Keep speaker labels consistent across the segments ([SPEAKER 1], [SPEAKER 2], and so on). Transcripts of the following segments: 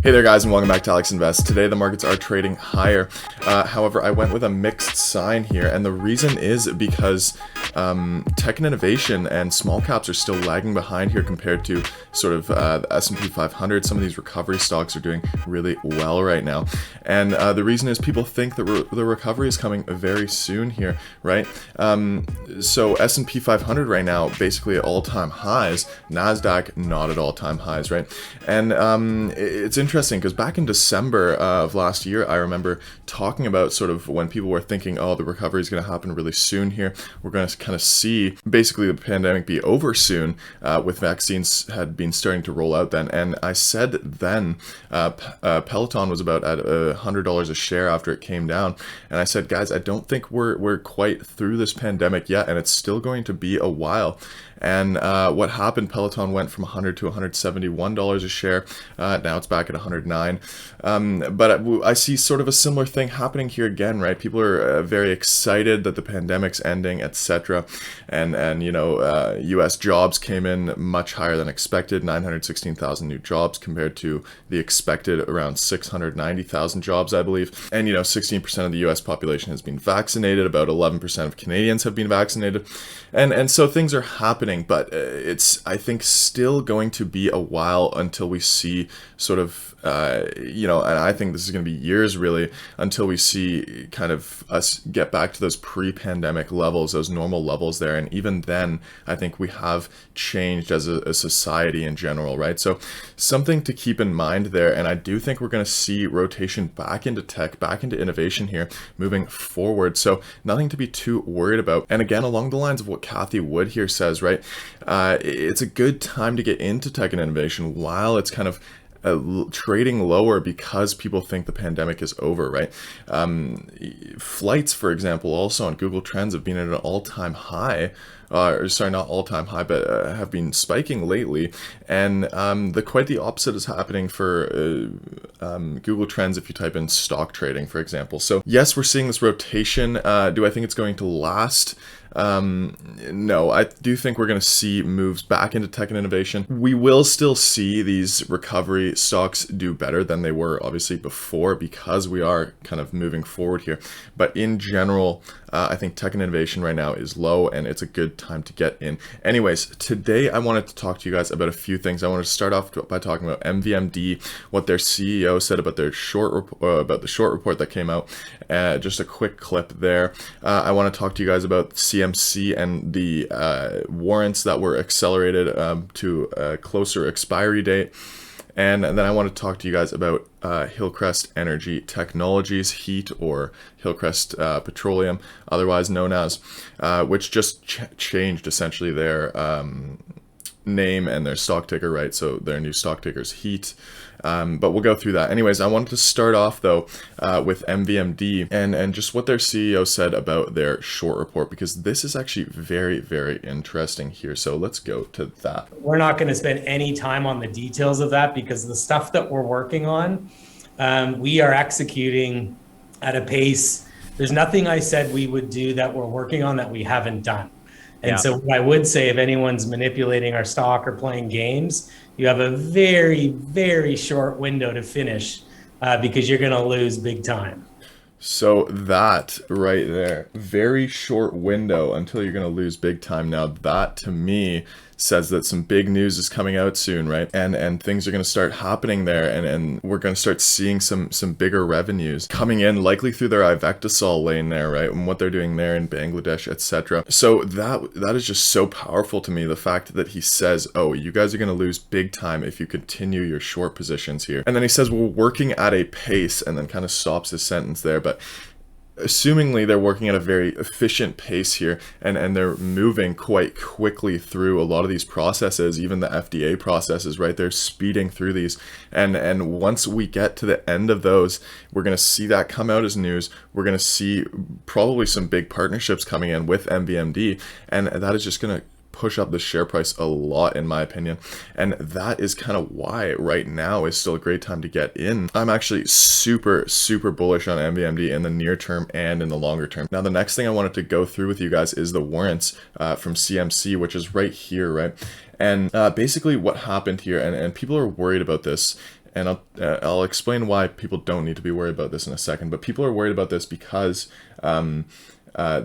[SPEAKER 1] Hey there guys, and welcome back to Alex Invest. Today the markets are trading higher. However, I went with a mixed sign here, and the reason is because tech and innovation and small caps are still lagging behind here compared to sort of the S&P 500. Some of these recovery stocks are doing really well right now, and the reason is people think that the recovery is coming very soon here, right? So S&P 500 right now basically at all-time highs, NASDAQ not at all-time highs, right? And it's interesting because back in December of last year, I remember talking about sort of when people were thinking, oh, the recovery is going to happen really soon here. We're going to kind of see basically the pandemic be over soon, with vaccines had been starting to roll out then. And I said then Peloton was about at $100 a share after it came down. And I said, guys, I don't think we're quite through this pandemic yet, and it's still going to be a while. And what happened, Peloton went from $100 to $171 a share. Now it's back at $109. But I see sort of a similar thing happening here again, right? People are very excited that the pandemic's ending, etc. And you know, U.S. jobs came in much higher than expected, 916,000 new jobs compared to the expected around 690,000 jobs, I believe. And you know, 16% of the U.S. population has been vaccinated. About 11% of Canadians have been vaccinated. And so things are happening, but it's, I think, still going to be a while until we see sort of, you know, and I think this is going to be years really until we see kind of us get back to those pre-pandemic levels, those normal levels there. And even then, I think we have changed as a society in general, right? So something to keep in mind there. And I do think we're going to see rotation back into tech, back into innovation here moving forward. So nothing to be too worried about. And again, along the lines of what Kathy Wood here says, right? It's a good time to get into tech and innovation while it's kind of trading lower because people think the pandemic is over, right? Flights, for example, also on Google Trends have been at an all-time high. Or sorry, not all-time high, but have been spiking lately. And quite the opposite is happening for Google Trends if you type in stock trading, for example. So yes, we're seeing this rotation. Do I think it's going to last? No, I do think we're going to see moves back into tech and innovation. We will still see these recovery stocks do better than they were obviously before because we are kind of moving forward here. But in general, I think tech and innovation right now is low and it's a good time to get in. Anyways, today I wanted to talk to you guys about a few things. I want to start off by talking about MVMD, what their CEO said about their about the short report that came out. Just a quick clip there. I want to talk to you guys about CMC and the warrants that were accelerated to a closer expiry date. And then I want to talk to you guys about Hillcrest Energy Technologies, HEAT, or Hillcrest Petroleum, otherwise known as, which just changed essentially their name and their stock ticker, right? So their new stock ticker is HEAT. But we'll go through that. Anyways, I wanted to start off though with MVMD and just what their CEO said about their short report, because this is actually very, very interesting here. So let's go to that.
[SPEAKER 2] We're not going to spend any time on the details of that because the stuff that we're working on, we are executing at a pace. There's nothing I said we would do that we're working on that we haven't done. And so what I would say, if anyone's manipulating our stock or playing games, you have a very, very short window to finish because you're going to lose big time.
[SPEAKER 1] So that right there, very short window until you're going to lose big time. Now that to me says that some big news is coming out soon, right? And things are going to start happening there, and we're going to start seeing some bigger revenues coming in, likely through their Ivectisol lane there, right? And what they're doing there in Bangladesh, etc. So that is just so powerful to me, the fact that he says, oh, you guys are going to lose big time if you continue your short positions here. And then he says, we're working at a pace, and then kind of stops his sentence there. But assumingly they're working at a very efficient pace here, and they're moving quite quickly through a lot of these processes, even the FDA processes, right? They're speeding through these, and once we get to the end of those, we're going to see that come out as news. We're going to see probably some big partnerships coming in with MVMD, and that is just going to push up the share price a lot, in my opinion. And that is kind of why right now is still a great time to get in. I'm actually super bullish on MVMD in the near term and in the longer term. Now, the next thing I wanted to go through with you guys is the warrants from CMC, which is right here, right? And basically what happened here, and people are worried about this, And I'll explain why people don't need to be worried about this in a second. But people are worried about this because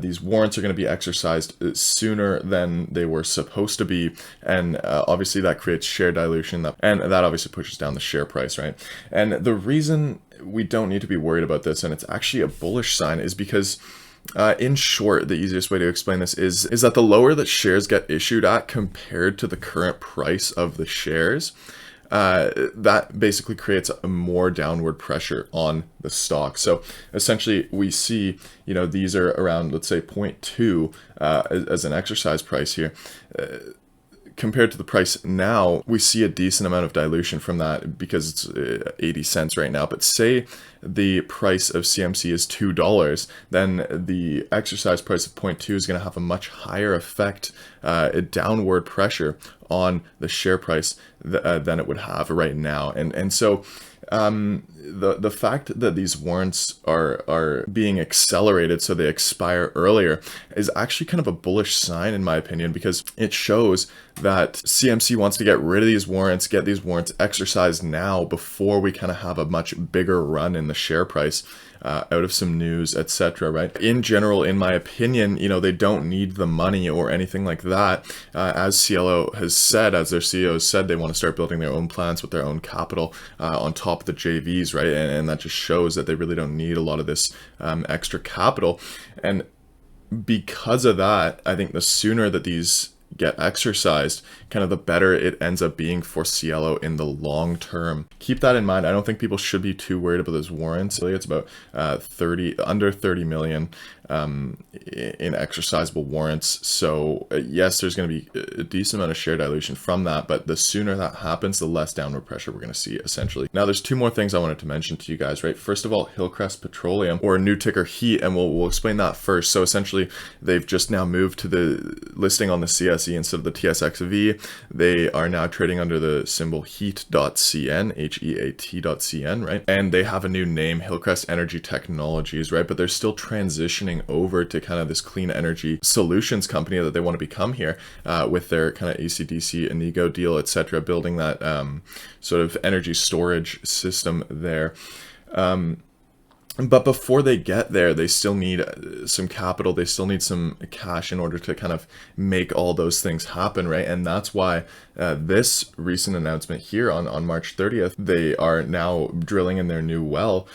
[SPEAKER 1] these warrants are going to be exercised sooner than they were supposed to be, and obviously that creates share dilution, and that obviously pushes down the share price, right? And the reason we don't need to be worried about this, and it's actually a bullish sign, is because in short, the easiest way to explain this is that the lower that shares get issued at compared to the current price of the shares, that basically creates a more downward pressure on the stock. So essentially we see, these are around, let's say 0.2 as an exercise price here. Compared to the price now, we see a decent amount of dilution from that because it's 80 cents right now. But say the price of CMC is $2, then the exercise price of 0.2 is going to have a much higher effect, a downward pressure on the share price than it would have right now. And so the fact that these warrants are being accelerated so they expire earlier is actually kind of a bullish sign, in my opinion, because it shows that CMC wants to get rid of these warrants, get these warrants exercised now before we kind of have a much bigger run in the share price out of some news, etc. Right? In general, in my opinion, they don't need the money or anything like that. As CLO has said, as their CEO has said, they want to start building their own plants with their own capital on top of the JVs, right? And that just shows that they really don't need a lot of this extra capital. And because of that, I think the sooner that these get exercised, kind of the better it ends up being for CLO in the long term. Keep that in mind. I don't think people should be too worried about those warrants. It's about under 30 million in exercisable warrants. So yes, there's going to be a decent amount of share dilution from that, but the sooner that happens, the less downward pressure we're going to see, essentially. Now, there's two more things I wanted to mention to you guys, right? First of all, Hillcrest Petroleum, or new ticker HEAT, and we'll explain that first. So essentially, they've just now moved to the listing on the CSE instead of the TSXV. They are now trading under the symbol HEAT.cn, HEAT.cn, right? And they have a new name, Hillcrest Energy Technologies, right? But they're still transitioning over to kind of this clean energy solutions company that they want to become here with their kind of AC/DC, anigo deal, etc., building that sort of energy storage system there. But before they get there, they still need some capital. They still need some cash in order to kind of make all those things happen, right? And that's why this recent announcement here on March 30th, they are now drilling in their new well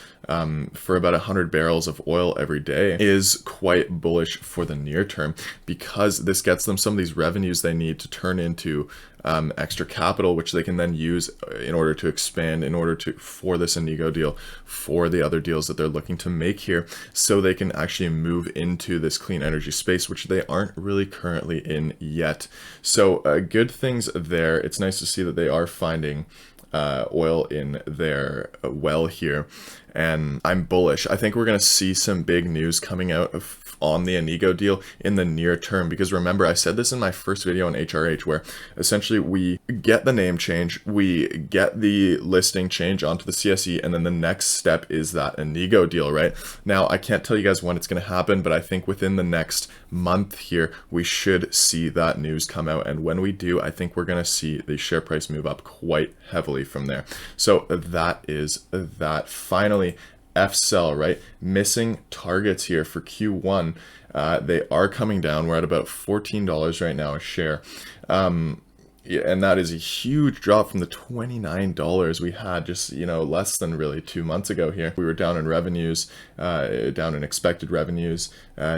[SPEAKER 1] for about 100 barrels of oil every day, is quite bullish for the near term, because this gets them some of these revenues they need to turn into extra capital, which they can then use in order to expand, for this anigo deal, for the other deals that they're looking to make here, so they can actually move into this clean energy space, which they aren't really currently in yet. So good things there. It's nice to see that they are finding oil in their well here, and I'm bullish. I think we're going to see some big news coming out on the anigo deal in the near term, because remember, I said this in my first video on HRH, where essentially we get the name change, we get the listing change onto the CSE, and then the next step is that anigo deal, right? Now, I can't tell you guys when it's going to happen, but I think within the next month here, we should see that news come out. And when we do, I think we're going to see the share price move up quite heavily from there. So that is that. Finally, FCEL, right? Missing targets here for Q1. They are coming down. We're at about $14 right now a share. And that is a huge drop from the $29 we had just, less than really 2 months ago here. We were down in revenues, down in expected revenues,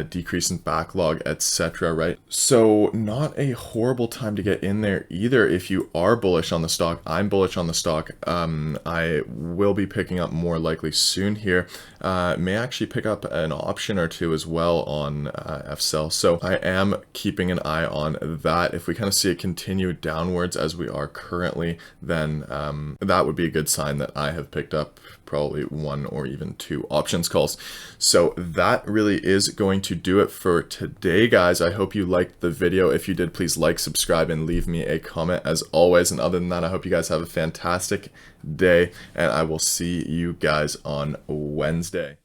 [SPEAKER 1] decrease in backlog, etc., right? So not a horrible time to get in there either if you are bullish on the stock. I'm bullish on the stock. I will be picking up more likely soon here. May actually pick up an option or two as well on FCEL. So I am keeping an eye on that. If we kind of see it continue downwards as we are currently, then that would be a good sign that I have picked up probably 1 or even 2 options calls. So that really is going to do it for today, guys. I hope you liked the video. If you did, please like, subscribe, and leave me a comment as always. And other than that, I hope you guys have a fantastic day, and I will see you guys on Wednesday.